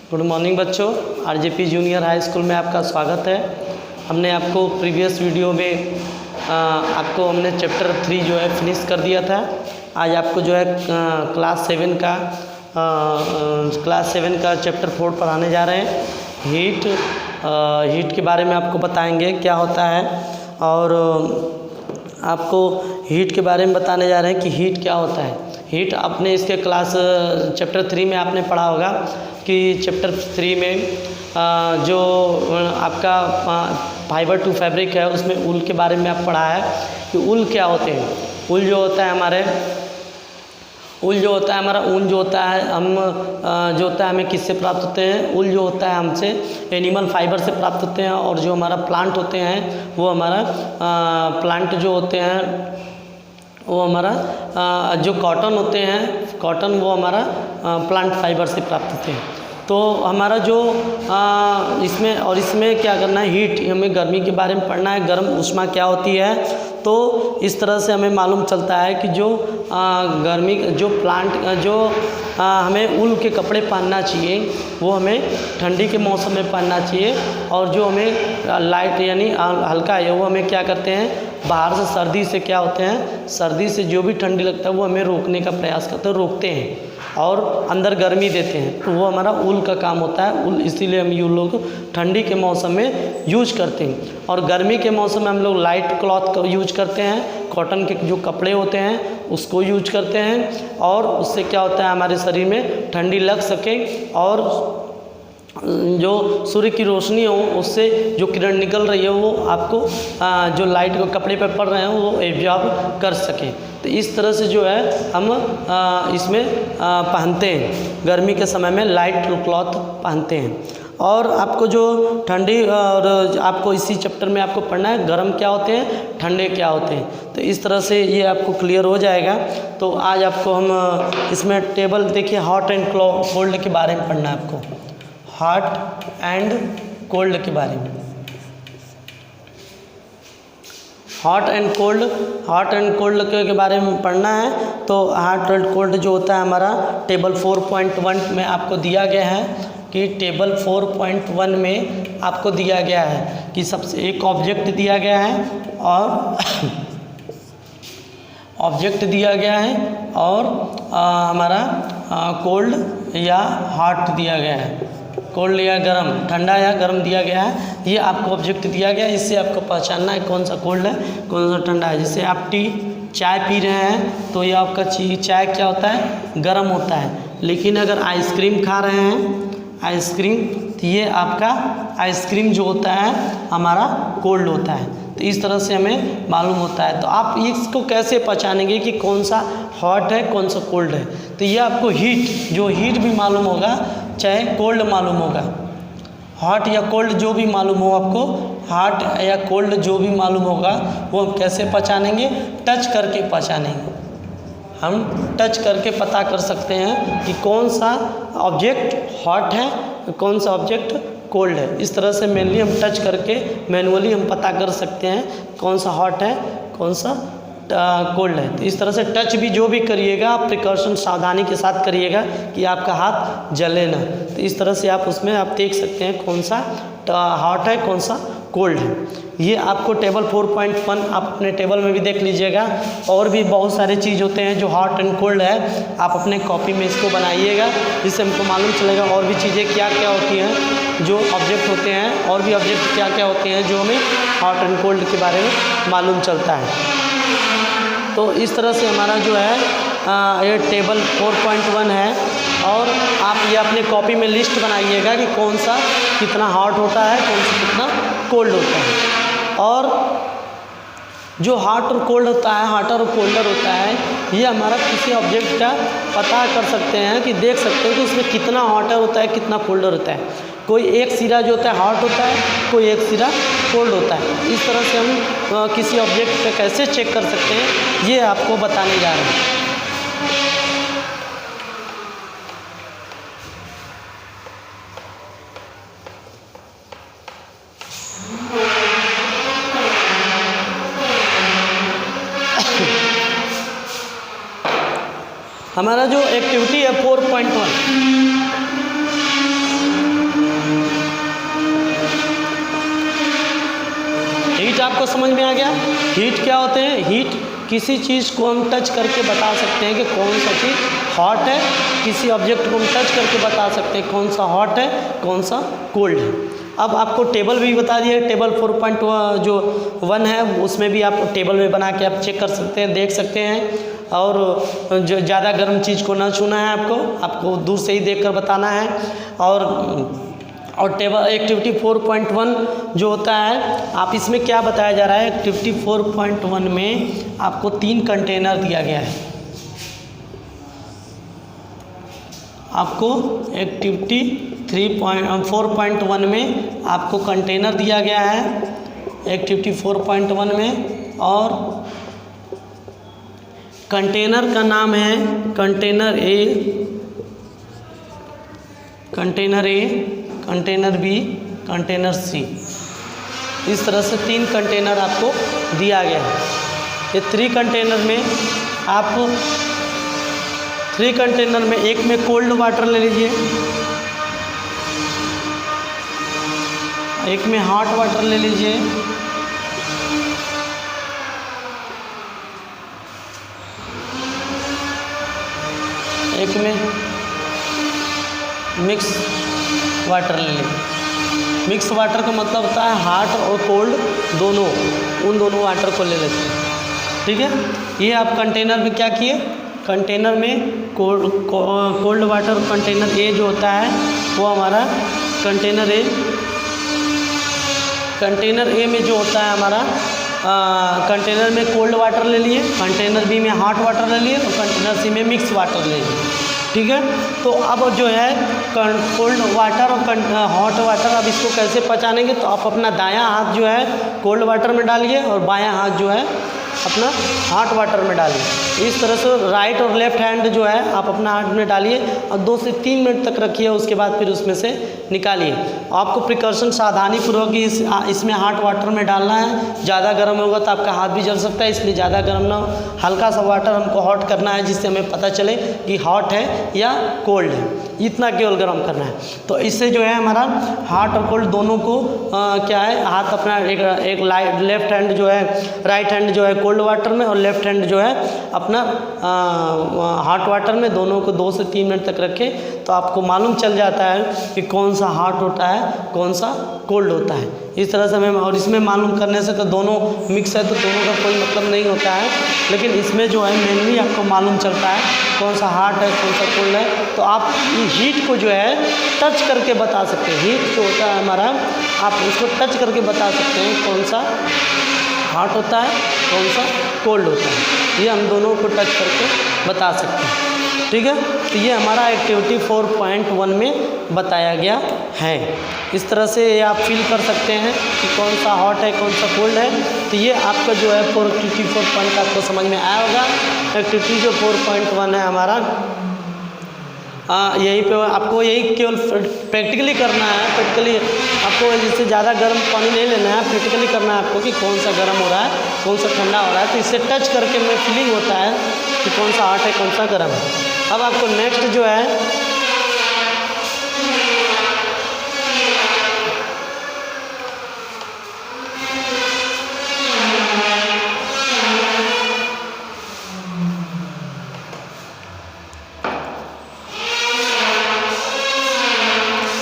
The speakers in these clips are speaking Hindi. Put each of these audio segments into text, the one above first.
गुड मॉर्निंग बच्चों, आरजेपी जूनियर हाई स्कूल में आपका स्वागत है। हमने आपको प्रीवियस वीडियो में आपको हमने चैप्टर 3 जो है फिनिश कर दिया था। आज आपको जो है क्लास 7 का चैप्टर 4 पढ़ाने जा रहे हैं। हीट के बारे में आपको बताएंगे क्या होता है, और आपको हीट के बारे में बताने जा रहे हैं कि हीट क्या होता है। हीट आपने इसके क्लास चैप्टर 3 में आपने पढ़ा होगा कि चैप्टर 3 में जो आपका फाइबर टू फैब्रिक है उसमें ऊल के बारे में आप पढ़ा है कि ऊल क्या होते हैं। ऊल जो होता है हमारा ऊन जो होता है जो होता है हमें किससे प्राप्त होते हैं। ऊल जो होता है हमसे एनिमल फाइबर से प्राप्त होते हैं, और जो हमारा प्लांट होते हैं वो हमारा प्लांट जो होते हैं वो हमारा जो कॉटन होते हैं, कॉटन वो हमारा प्लांट फाइबर से प्राप्त होते हैं। तो हमारा जो इसमें क्या करना है, हीट हमें गर्मी के बारे में पढ़ना है, गर्म ऊष्मा क्या होती है। तो इस तरह से हमें मालूम चलता है कि जो गर्मी जो प्लांट जो हमें ऊल के कपड़े पहनना चाहिए वो हमें ठंडी के मौसम में पहनना चाहिए, और जो हमें लाइट यानी हल्का है वो हमें क्या करते हैं, बाहर से सर्दी से क्या होते हैं, सर्दी से जो भी ठंडी लगता है वो हमें रोकने का प्रयास करते हैं, रोकते हैं और अंदर गर्मी देते हैं। तो वो हमारा ऊल का काम होता है। ऊल इसीलिए हम यूँ लोग ठंडी के मौसम में यूज करते हैं, और गर्मी के मौसम में हम लोग लाइट क्लॉथ का यूज करते हैं, कॉटन के जो कपड़े होते हैं उसको यूज करते हैं, और उससे क्या होता है हमारे शरीर में ठंडी लग सके, और जो सूर्य की रोशनी हो उससे जो किरण निकल रही है वो आपको जो लाइट को कपड़े पर पड़ रहे हैं वो एब्जॉर्ब कर सके। तो इस तरह से जो है हम इसमें पहनते हैं, गर्मी के समय में लाइट क्लॉथ पहनते हैं। और आपको जो ठंडी और आपको इसी चैप्टर में आपको पढ़ना है गर्म क्या होते हैं, ठंडे क्या होते हैं। तो इस तरह से ये आपको क्लियर हो जाएगा। तो आज आपको हम इसमें टेबल देखिए, हॉट एंड कोल्ड के बारे में पढ़ना है आपको, हॉट एंड कोल्ड के बारे में। हॉट एंड कोल्ड के बारे में पढ़ना है। तो हॉट एंड कोल्ड जो होता है हमारा टेबल 4.1 में आपको दिया गया है कि टेबल 4.1 में आपको दिया गया है कि सबसे एक ऑब्जेक्ट दिया गया है, और ऑब्जेक्ट दिया गया है, और हमारा कोल्ड या हॉट दिया गया है, कोल्ड या गर्म, ठंडा या गर्म दिया गया है। ये आपको ऑब्जेक्ट दिया गया है, इससे आपको पहचानना है कौन सा कोल्ड है कौन सा ठंडा है। जैसे आप चाय पी रहे हैं तो ये आपका चाय क्या होता है, गर्म होता है। लेकिन अगर आइसक्रीम खा रहे हैं आइसक्रीम, तो ये आपका आइसक्रीम जो होता है हमारा कोल्ड होता है। तो इस तरह से हमें मालूम होता है। तो आप इसको कैसे पहचानेंगे कि कौन सा हॉट है कौन सा कोल्ड है। तो ये आपको हीट भी मालूम होगा, चाहे कोल्ड मालूम होगा। हॉट या कोल्ड जो भी मालूम हो आपको, हॉट या कोल्ड जो भी मालूम होगा वो हम कैसे पहचानेंगे, टच करके पहचानेंगे। हम टच करके पता कर सकते हैं कि कौन सा ऑब्जेक्ट हॉट है कौन सा ऑब्जेक्ट कोल्ड है। इस तरह से मेनली हम टच करके मैनुअली हम पता कर सकते हैं कौन सा हॉट है कौन सा कोल्ड है। तो इस तरह से टच भी जो भी करिएगा आप प्रिकॉशन सावधानी के साथ करिएगा कि आपका हाथ जले ना। तो इस तरह से आप उसमें आप देख सकते हैं कौन सा हॉट है कौन सा कोल्ड है। ये आपको टेबल 4.1 आप अपने टेबल में भी देख लीजिएगा। और भी बहुत सारे चीज़ होते हैं जो हॉट एंड कोल्ड है, आप अपने कॉपी में इसको बनाइएगा, जिससे हमको मालूम चलेगा और भी चीज़ें क्या क्या होती हैं, जो ऑब्जेक्ट होते हैं और भी ऑब्जेक्ट क्या क्या होते हैं जो हमें हॉट एंड कोल्ड के बारे में मालूम चलता है। तो इस तरह से हमारा जो है ये टेबल 4.1 है, और आप ये अपने कॉपी में लिस्ट बनाइएगा कि कौन सा कितना हॉट होता है कौन सा कितना कोल्ड होता है। और जो हॉट और कोल्ड होता है, हॉटर और कोल्डर होता है, ये हमारा किसी ऑब्जेक्ट का पता कर सकते हैं कि देख सकते हैं कि इसमें कितना हॉटर होता है कितना कोल्डर होता है। कोई एक सिरा जो होता है हॉट होता है, कोई एक सिरा कोल्ड होता है। इस तरह से हम किसी ऑब्जेक्ट पे कैसे चेक कर सकते हैं ये आपको बताने जा रहे हैं। हमारा जो एक्टिविटी है 4.1 आपको समझ में आ गया। हीट क्या होते हैं? हीट किसी चीज़ को हम टच करके बता सकते हैं कि कौन सा चीज़ हॉट है, किसी ऑब्जेक्ट को हम टच करके बता सकते हैं कौन सा हॉट है, कौन सा कोल्ड है। अब आपको टेबल भी बता दिया, टेबल 4.1 है, उसमें भी आप टेबल में बना के आप चेक कर सकते हैं, देख सकते हैं। और जो ज़्यादा गर्म चीज़ को ना छूना है, आपको दूर से ही देखकर बताना है। और टेबल एक्टिविटी 4.1 जो होता है, आप इसमें क्या बताया जा रहा है, एक्टिविटी 4.1 में आपको 3 कंटेनर दिया गया है। आपको एक्टिविटी 4.1 में आपको कंटेनर दिया गया है एक्टिविटी 4.1 में, और कंटेनर का नाम है container A, container B, container C. इस तरह से 3 कंटेनर आपको दिया गया है। ये 3 कंटेनर में आप 3 कंटेनर में एक में कोल्ड वाटर ले लीजिए, एक में हॉट वाटर ले लीजिए, एक में मिक्स वाटर ले लीजिए। मिक्स वाटर का मतलब होता है हॉट और कोल्ड दोनों, उन दोनों वाटर को ले लेते हैं। ठीक है, ये आप कंटेनर में क्या किए, कंटेनर में कोल्ड वाटर, कंटेनर ए जो होता है वो हमारा कंटेनर ए में जो होता है हमारा कंटेनर में कोल्ड वाटर ले लिए, कंटेनर बी में हॉट वाटर ले लिए, और कंटेनर सी में मिक्स वाटर ले लिए। ठीक है, तो अब जो है कोल्ड वाटर और हॉट वाटर, अब इसको कैसे पहचानेंगे, तो आप अपना दायां हाथ जो है कोल्ड वाटर में डालिए और बायां हाथ जो है अपना हॉट वाटर में डालिए। इस तरह से राइट और लेफ्ट हैंड जो है आप अपना हाथ में डालिए और 2 से 3 मिनट तक रखिए, उसके बाद फिर उसमें से निकालिए। आपको प्रिकॉशन सावधानी पूर्वक इसमें हॉट वाटर में डालना है। ज़्यादा गर्म होगा तो आपका हाथ भी जल सकता है, इसलिए ज़्यादा गर्म ना हो, हल्का सा वाटर हमको हॉट करना है, जिससे हमें पता चले कि हॉट है या कोल्ड है, इतना केवल गर्म करना है। तो इससे जो है हमारा हॉट और कोल्ड दोनों को क्या है, हाथ अपना एक लेफ्ट हैंड जो है, राइट हैंड जो है कोल्ड वाटर में और लेफ्ट हैंड जो है अपना हॉट वाटर में, दोनों को 2 से 3 मिनट तक रखें, तो आपको मालूम चल जाता है कि कौन सा हॉट होता है, कौन सा कोल्ड होता है। इस तरह से हमें, और इसमें मालूम करने से तो दोनों मिक्स है तो दोनों का कोई मतलब नहीं होता है, लेकिन इसमें जो है मेनली आपको मालूम चलता है कौन सा हॉट है, कौन सा कोल्ड है। तो आप हीट को जो है टच करके बता सकते हैं, हीट जो होता है हमारा, आप उसको टच करके बता सकते हैं कौन सा हॉट होता है, कौन सा कोल्ड होता है। ये हम दोनों को टच करके बता सकते हैं। ठीक है, तो ये हमारा एक्टिविटी 4.1 में बताया गया है। इस तरह से ये आप फील कर सकते हैं कि कौन सा हॉट है, कौन सा कोल्ड है। तो ये आपका जो है एक्टिविटी 4 आपको समझ में आया होगा। एक्टिविटी जो 4.1 है हमारा, यहीं पे आपको यही केवल प्रैक्टिकली करना है। प्रैक्टिकली आपको इससे ज़्यादा गर्म पानी नहीं लेना है, प्रैक्टिकली करना है आपको कि कौन सा गर्म हो रहा है, कौन सा ठंडा हो रहा है। तो इससे टच करके में फीलिंग होता है कि कौन सा हॉट है, कौन सा गर्म है। अब आपको नेक्स्ट जो है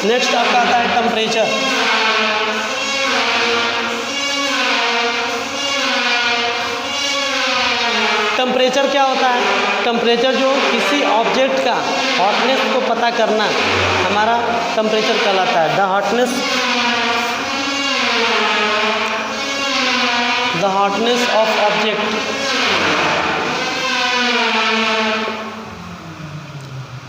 नेक्स्ट आपका आता है टेम्परेचर। टेम्परेचर क्या होता है? टेम्परेचर जो किसी ऑब्जेक्ट का हॉटनेस को पता करना हमारा टेम्परेचर कहलाता है। The hotness of object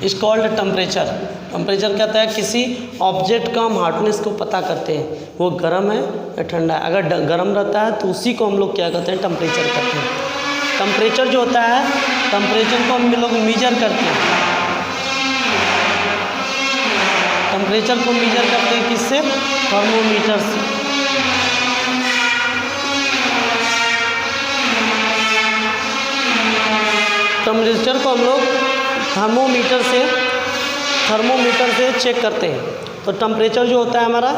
is called temperature. Temperature क्या होता है? किसी ऑब्जेक्ट का हम हॉटनेस को पता करते हैं, वो गर्म है या ठंडा है। अगर गर्म रहता है तो उसी को हम लोग क्या कहते हैं? टेम्परेचर कहते हैं। टेम्परेचर जो होता है, टेम्परेचर को हम लोग मीजर करते हैं। टेम्परेचर को मीजर करते हैं किससे? थर्मोमीटर से। टेम्परेचर को हम लोग थर्मोमीटर से चेक करते हैं। तो टेम्परेचर जो होता है हमारा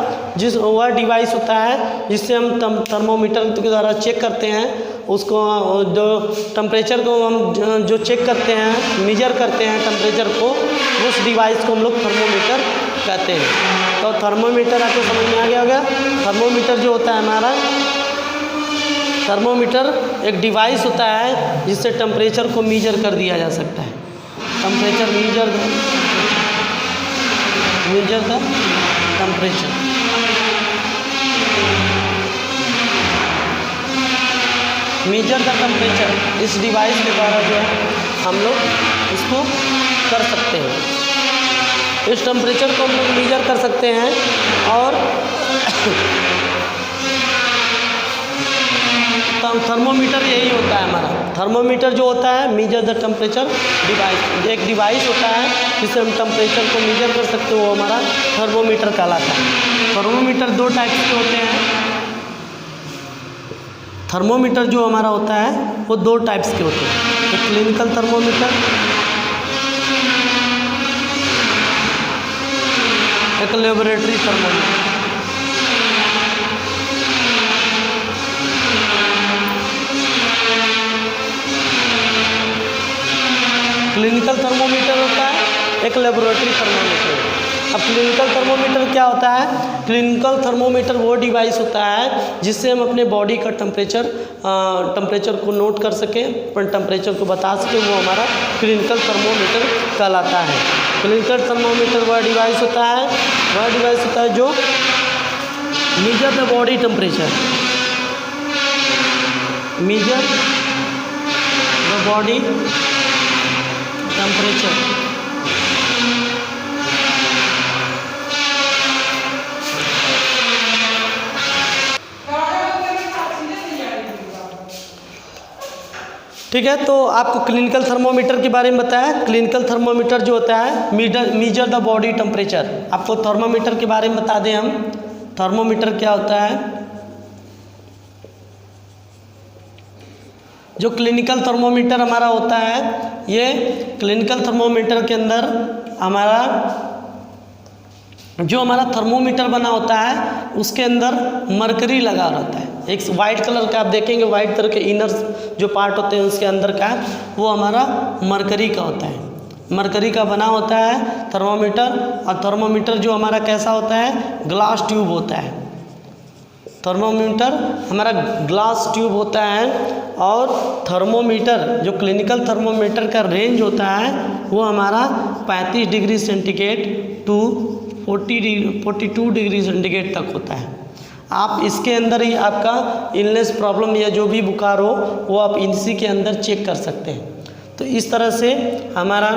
वह डिवाइस होता है जिससे हम थर्मोमीटर के द्वारा चेक करते हैं उसको, जो टेम्परेचर को हम जो चेक करते हैं, मेजर करते हैं टेम्परेचर को, उस डिवाइस को हम लोग थर्मोमीटर कहते हैं। तो थर्मोमीटर आपको समझ में आ गया होगा। थर्मोमीटर जो होता है हमारा, थर्मोमीटर एक डिवाइस होता है जिससे टेम्परेचर को मेजर कर दिया जा सकता है। Temperature measure the temperature. Measure the temperature इस डिवाइस के द्वारा जो है हम लोग इसको कर सकते हैं। इस टेम्परेचर को हम लोग मेजर कर सकते हैं और थर्मोमीटर यही होता है हमारा। थर्मोमीटर जो होता है मेजर द टेम्परेचर डिवाइस, एक डिवाइस होता है जिससे हम टेम्परेचर को मेजर कर सकते हो, वो हमारा थर्मोमीटर कहलाता है। थर्मोमीटर दो टाइप्स के होते हैं। थर्मोमीटर जो हमारा होता है वो दो टाइप्स के होते हैं, एक क्लिनिकल थर्मोमीटर, एक लेबोरेटरी थर्मोमीटर। क्लिनिकल थर्मोमीटर होता है, एक लेबोरेटरी थर्मोमीटर। अब क्लिनिकल थर्मोमीटर क्या होता है? क्लिनिकल थर्मोमीटर वो डिवाइस होता है जिससे हम अपने बॉडी का टेम्परेचर को नोट कर सकें, पर टेम्परेचर को बता सकें, वो हमारा क्लिनिकल थर्मोमीटर कहलाता है। क्लिनिकल थर्मोमीटर वह डिवाइस होता है जो measure the body temperature, measure the body temperature. ठीक है, तो आपको क्लिनिकल थर्मोमीटर के बारे में बताया। क्लिनिकल थर्मोमीटर जो होता है मेजर द बॉडी टेम्परेचर। आपको थर्मोमीटर के बारे में बता दें हम, थर्मोमीटर क्या होता है। जो क्लिनिकल थर्मोमीटर हमारा होता है, ये क्लिनिकल थर्मोमीटर के अंदर हमारा जो हमारा थर्मोमीटर बना होता है उसके अंदर मरकरी लगा रहता है। एक वाइट कलर का आप देखेंगे, वाइट कलर के इनर जो पार्ट होते हैं उसके अंदर का वो हमारा मरकरी का होता है। मरकरी का बना होता है थर्मोमीटर। और थर्मोमीटर जो हमारा कैसा होता है, ग्लास ट्यूब होता है। थर्मोमीटर हमारा ग्लास ट्यूब होता है। और थर्मोमीटर जो क्लिनिकल थर्मोमीटर का रेंज होता है वो हमारा 35 degree centigrade to 42 degree centigrade तक होता है। आप इसके अंदर ही आपका इलनेस प्रॉब्लम या जो भी बुखार हो वो आप इसी के अंदर चेक कर सकते हैं। तो इस तरह से हमारा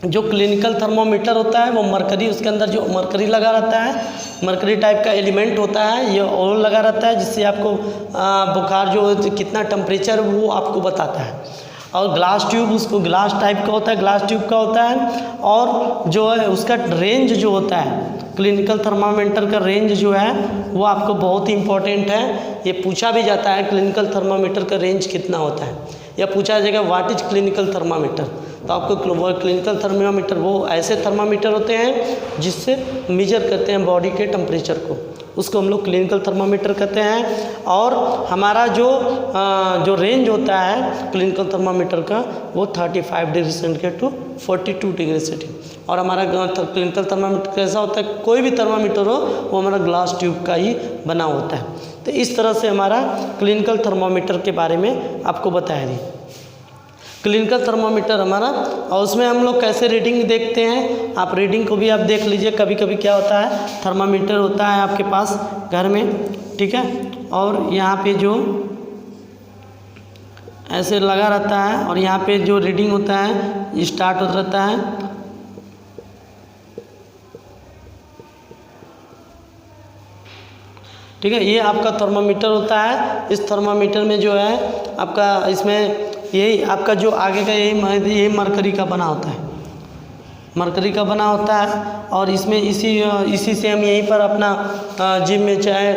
जो क्लिनिकल थर्मोमीटर होता है वो मरकरी, उसके अंदर जो मरकरी लगा रहता है, मरकरी टाइप का एलिमेंट होता है, ये और लगा रहता है जिससे आपको बुखार जो कितना टेम्परेचर वो आपको बताता है। और ग्लास ट्यूब उसको ग्लास टाइप का होता है, ग्लास ट्यूब का होता है। और जो है उसका रेंज जो होता है, क्लिनिकल थर्मामीटर का रेंज जो है वो आपको बहुत ही इम्पोर्टेंट है। ये पूछा भी जाता है क्लिनिकल थर्मामीटर का रेंज कितना होता है, या पूछा जाएगा व्हाट इज क्लिनिकल थर्मामीटर। तो आपको क्लिनिकल थर्मामीटर वो ऐसे थर्मामीटर होते हैं जिससे मेजर करते हैं बॉडी के टेम्परेचर को, उसको हम लोग क्लिनिकल थर्मामीटर कहते हैं। और हमारा जो रेंज होता है क्लिनिकल थर्मामीटर का वो 35 degree centigrade to 42 degree centigrade. और हमारा क्लिनिकल थर्मामीटर कैसा होता है, कोई भी थर्मामीटर हो वो हमारा ग्लास ट्यूब का ही बना होता है। तो इस तरह से हमारा क्लिनिकल थर्मामीटर के बारे में आपको बताया दी। क्लिनिकल थर्मामीटर हमारा, और उसमें हम लोग कैसे रीडिंग देखते हैं, आप रीडिंग को भी आप देख लीजिए। कभी कभी क्या होता है, थर्मामीटर होता है आपके पास घर में, ठीक है, और यहाँ पे जो ऐसे लगा रहता है और यहाँ पे जो रीडिंग होता है स्टार्ट होता रहता है। ठीक है, ये आपका थर्मामीटर होता है। इस थर्मामीटर में जो है आपका इसमें यही आपका जो आगे का यही मरकरी का बना होता है, मरकरी का बना होता है। और इसमें इसी से हम यहीं पर अपना जिम में चाहे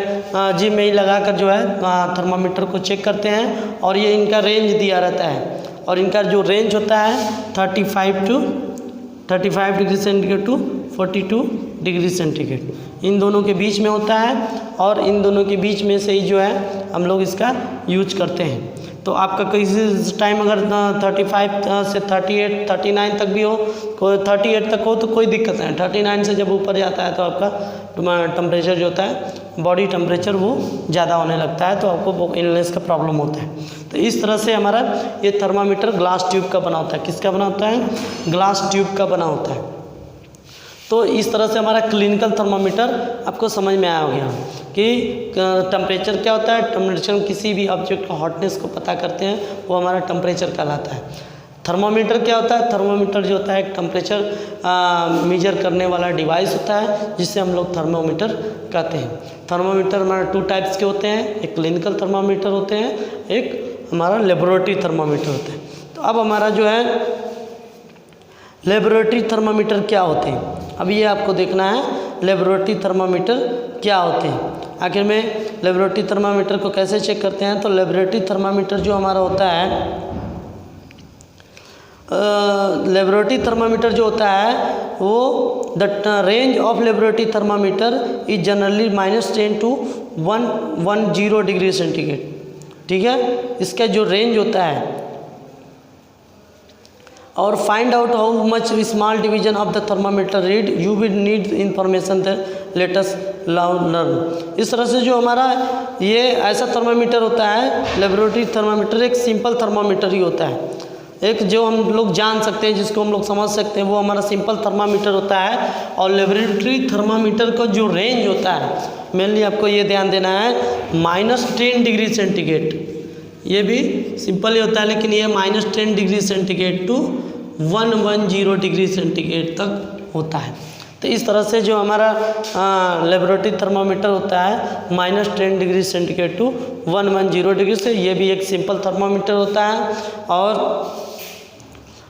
जिम में ही लगा कर जो है थर्मामीटर को चेक करते हैं। और ये इनका रेंज दिया रहता है, और इनका जो रेंज होता है 35 degree centigrade to 42 degree centigrade इन दोनों के बीच में होता है, और इन दोनों के बीच में से ही जो है हम लोग इसका यूज करते हैं। तो आपका किसी टाइम अगर 35 से 38 39 तक भी हो, कोई 38 तक हो तो कोई दिक्कत नहीं, 39 से जब ऊपर जाता है तो आपका टेम्परेचर जो होता है बॉडी टेम्परेचर वो ज़्यादा होने लगता है, तो आपको इलनेस का प्रॉब्लम होता है। तो इस तरह से हमारा ये थर्मामीटर ग्लास ट्यूब का बना होता है। किसका बना होता है? ग्लास ट्यूब का बना होता है। तो इस तरह से हमारा क्लिनिकल थर्मामीटर आपको समझ में आया होगा कि टेम्परेचर क्या होता है। टेम्परेचर किसी भी ऑब्जेक्ट का हॉटनेस को पता करते हैं, वो हमारा टेम्परेचर कहलाता है। थर्मामीटर क्या होता है? थर्मामीटर जो होता है एक टेम्परेचर मेजर करने वाला डिवाइस होता है, जिसे हम लोग थर्मोमीटर कहते हैं। थर्मामीटर हमारा 2 टाइप्स के होते हैं, एक क्लिनिकल थर्मामीटर होते हैं, एक हमारा लेबोरेटरी थर्मामीटर होते हैं। तो अब हमारा जो है लेबोरेटरी थर्मामीटर क्या होते हैं, अब ये आपको देखना है लेबोरेटरी थर्मामीटर क्या होते हैं। आखिर में लेबोरेटरी थर्मामीटर को कैसे चेक करते हैं? तो लेबोरेटरी थर्मामीटर जो हमारा होता है, लेबोरेटरी थर्मामीटर जो होता है वो the range of laboratory thermometer is generally -10 to 110 degree centigrade. ठीक है, इसका जो रेंज होता है, और find out how much small division of the thermometer read you will need information the latest learn. इस तरह से जो हमारा ये ऐसा थर्मामीटर होता है, लेबोरेटरी थर्मामीटर एक सिंपल थर्मामीटर ही होता है, एक जो हम लोग जान सकते हैं, जिसको हम लोग समझ सकते हैं, वो हमारा सिंपल थर्मामीटर होता है। और लेबोरेटरी थर्मामीटर का जो रेंज होता है, मेनली आपको ये ध्यान देना है, -10 डिग्री सेंटीग्रेड। ये भी सिंपल ही होता है, लेकिन ये -10 degree centigrade to 110 degree centigrade तक होता है। तो इस तरह से जो हमारा लेबोरेटरी थर्मामीटर होता है -10 डिग्री सेंटीग्रेड टू 110 डिग्री से, ये भी एक सिंपल थर्मामीटर होता है।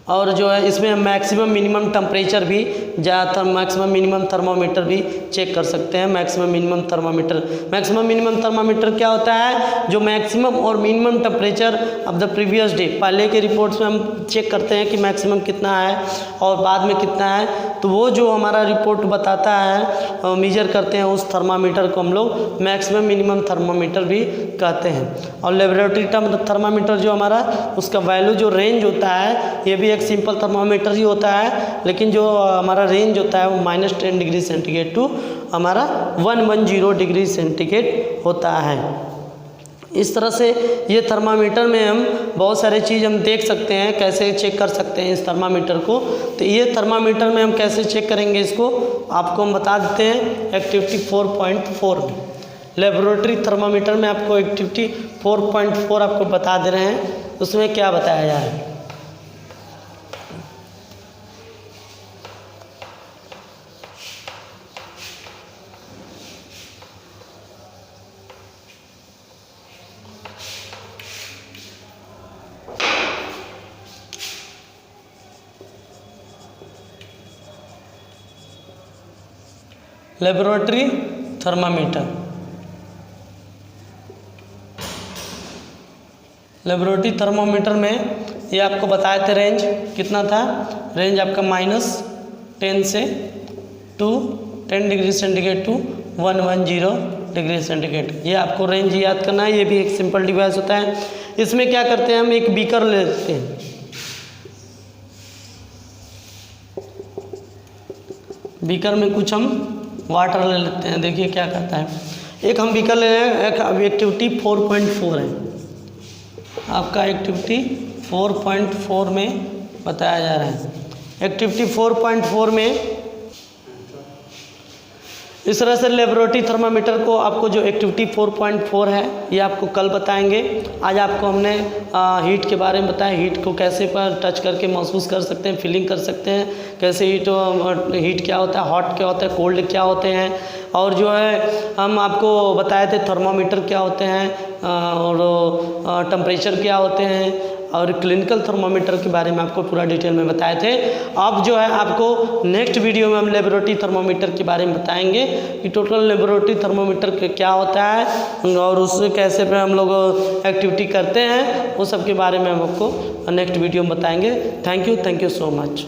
और जो है इसमें मैक्सिमम मिनिमम टेम्परेचर भी, ज़्यादातर मैक्सिमम मिनिमम थर्मामीटर भी चेक कर सकते हैं। मैक्सिमम मिनिमम थर्मामीटर क्या होता है? जो मैक्सिमम और minimum temperature of the previous day, पहले के रिपोर्ट्स में हम चेक करते हैं कि मैक्सिमम कितना है और बाद में कितना है, तो वो जो हमारा रिपोर्ट बताता है, मेजर करते हैं, उस थर्मामीटर को हम लोग मैक्सिमम मिनिमम थर्मामीटर भी कहते हैं। और लेबोरेटरी थर्मामीटर जो हमारा, उसका वैल्यू जो रेंज होता है, ये भी एक सिंपल थर्मामीटर ही होता है, लेकिन जो हमारा रेंज होता है वो -10 डिग्री सेंटीग्रेड टू हमारा 110 डिग्री सेंटीग्रेड होता है। इस तरह से ये थर्मामीटर में हम बहुत सारे चीज़ हम देख सकते हैं, कैसे चेक कर सकते हैं इस थर्मामीटर को। तो ये थर्मामीटर में हम कैसे चेक करेंगे इसको, आपको हम बता देते हैं एक्टिविटी 4.4 में। लेबोरेटरी थर्मामीटर में आपको एक्टिविटी 4.4 आपको बता दे रहे हैं, उसमें क्या बताया जा रहा है। लेबोरेटरी थर्मामीटर, लेबोरेटरी थर्मामीटर में ये आपको बताए थे रेंज कितना था, रेंज आपका -10 से 10 degree centigrade to 110 degree centigrade. ये आपको रेंज याद करना है। ये भी एक सिंपल डिवाइस होता है। इसमें क्या करते हैं, हम एक बीकर ले लेते हैं, बीकर में कुछ हम वाटर ले लेते हैं। देखिए क्या कहता है, एक हम बीकर ले रहे हैं, एक एक्टिविटी 4.4 है, आपका एक्टिविटी 4.4 में बताया जा रहा है। एक्टिविटी 4.4 में इस तरह से लेबोरेटरी थर्मामीटर को आपको जो एक्टिविटी 4.4 है ये आपको कल बताएंगे। आज आपको हमने हीट के बारे में बताया, हीट को कैसे पर टच करके महसूस कर सकते हैं, फीलिंग कर सकते हैं, कैसे हीट क्या होता है, हॉट क्या होता है, कोल्ड क्या होते हैं, और जो है हम आपको बताए थे थर्मामीटर क्या होते हैं और टेम्परेचर क्या होते हैं, और क्लिनिकल थर्मामीटर के बारे में आपको पूरा डिटेल में बताए थे। अब जो है आपको नेक्स्ट वीडियो में हम लेबोरेटरी थर्मामीटर के बारे में बताएंगे कि टोटल लेबोरेटरी थर्मामीटर क्या होता है और उससे कैसे पे हम लोग एक्टिविटी करते हैं, वो सब के बारे में हम आपको नेक्स्ट वीडियो में बताएंगे। Thank you so much.